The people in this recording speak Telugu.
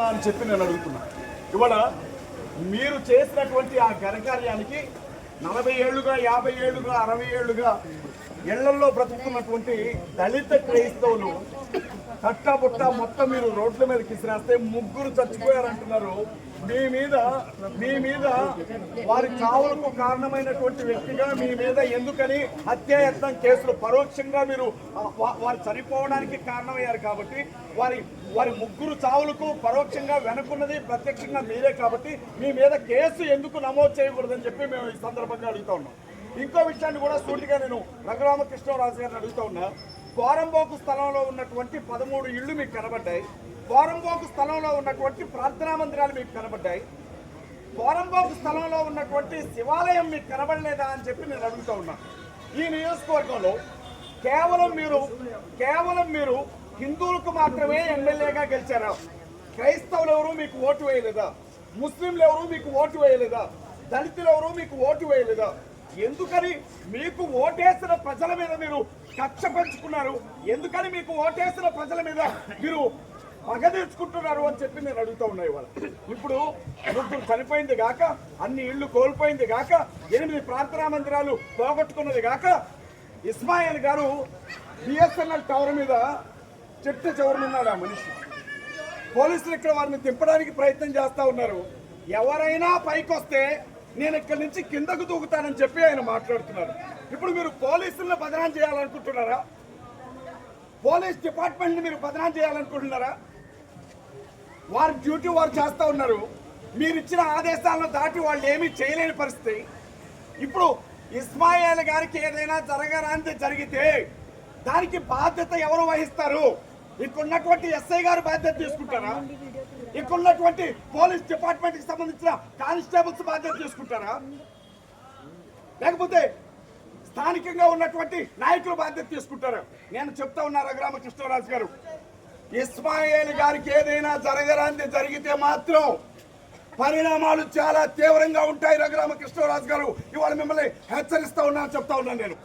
అని చెప్పి నేను అడుగుతున్నా. ఇవాళ మీరు చేసినటువంటి ఆ ఘనకార్యానికి 40 ఏళ్లుగా 50 ఏళ్లుగా 60 ఏళ్లుగా ఇళ్లలో బ్రతుకుతున్నటువంటి దళిత క్రైస్తవులు కట్టబుట్ట మొత్తం మీరు రోడ్ల మీద కిసిరేస్తే 3 చచ్చిపోయారంటున్నారు. మీ మీద వారి చావులకు కారణమైనటువంటి వ్యక్తిగా మీ మీద ఎందుకని హత్యాయత్నం కేసులు పరోక్షంగా మీరు వారు చనిపోవడానికి కారణమయ్యారు కాబట్టి వారి 3 చావులకు పరోక్షంగా వెనుకున్నది ప్రత్యక్షంగా మీరే కాబట్టి మీ మీద కేసు ఎందుకు నమోదు చేయకూడదని చెప్పి మేము ఈ సందర్భంగా అడుగుతా ఉన్నాం. ఇంకో విషయాన్ని కూడా సూటిగా నేను రఘురామకృష్ణరాజు గారిని అడుగుతా ఉన్నా. పోరంబోకు స్థలంలో ఉన్నటువంటి 13 ఇళ్లు మీకు కనబడ్డాయి. పోరంబోకు స్థలంలో ఉన్నటువంటి ప్రార్థనా మందిరాలు మీకు కనబడ్డాయి. పోరంబోకు స్థలంలో ఉన్నటువంటి శివాలయం మీకు కనబడలేదా అని చెప్పి నేను అడుగుతా ఉన్నా. ఈ నియోజకవర్గంలో కేవలం మీరు హిందువులకు మాత్రమే ఎమ్మెల్యేగా గెలిచారా? క్రైస్తవులు ఎవరు మీకు ఓటు వేయలేదా? ముస్లింలు ఎవరు మీకు ఓటు వేయలేదా? దళితులు ఎవరు మీకు ఓటు వేయలేదా? ఎందుకని మీకు ఓటేసిన ప్రజల మీద మీరు కక్ష పెంచుకున్నారు? ఎందుకని మీకు ఓటేసిన ప్రజల మీద మీరు పగ తెచ్చుకుంటున్నారు అని చెప్పి నేను అడుగుతూ ఉన్నా. ఇవాళ ఇప్పుడు 3 చనిపోయింది గాక, అన్ని ఇళ్లు కోల్పోయింది గాక, 8 ప్రార్థనా మందిరాలు పోగొట్టుకున్నది గాక, ఇస్మాయిల్ గారు బిఎస్ఎన్ఎల్ టవర్ మీద చెట్టు చివరనున్నాడు ఆ మనిషి. పోలీసులు ఇక్కడ వారిని దింపడానికి ప్రయత్నం చేస్తూ ఉన్నారు. ఎవరైనా పైకి వస్తే నేను ఇక్కడి నుంచి కిందకు దూకుతానని చెప్పి ఆయన మాట్లాడుతున్నారు. ఇప్పుడు మీరు పోలీసులను బదనాం చేయాలనుకుంటున్నారా? పోలీస్ డిపార్ట్మెంట్ని మీరు బదనాం చేయాలనుకుంటున్నారా? వారి డ్యూటీ వారు చేస్తూ ఉన్నారు. మీరు ఇచ్చిన ఆదేశాలను దాటి వాళ్ళు ఏమీ చేయలేని పరిస్థితి. ఇప్పుడు ఇస్మాయిల్ గారికి ఏదైనా జరగరాంది జరిగితే దానికి బాధ్యత ఎవరు వహిస్తారు? ఇక్కడున్నటువంటి ఎస్ఐ గారు బాధ్యత తీసుకుంటారా? ఇక్కడున్నటువంటి పోలీస్ డిపార్ట్మెంట్ కి సంబంధించిన కానిస్టేబుల్స్ బాధ్యత తీసుకుంటారా? లేకపోతే స్థానికంగా ఉన్నటువంటి నాయకులు బాధ్యత తీసుకుంటారా? నేను చెప్తా ఉన్నా రఘురామకృష్ణరాజు గారు, ఇస్మాయిల్ గారికి ఏదైనా జరగరాంది జరిగితే మాత్రం పరిణామాలు చాలా తీవ్రంగా ఉంటాయి. రఘురామకృష్ణరాజు గారు ఇవాళ మిమ్మల్ని హెచ్చరిస్తా ఉన్నా చెప్తా ఉన్నాను నేను.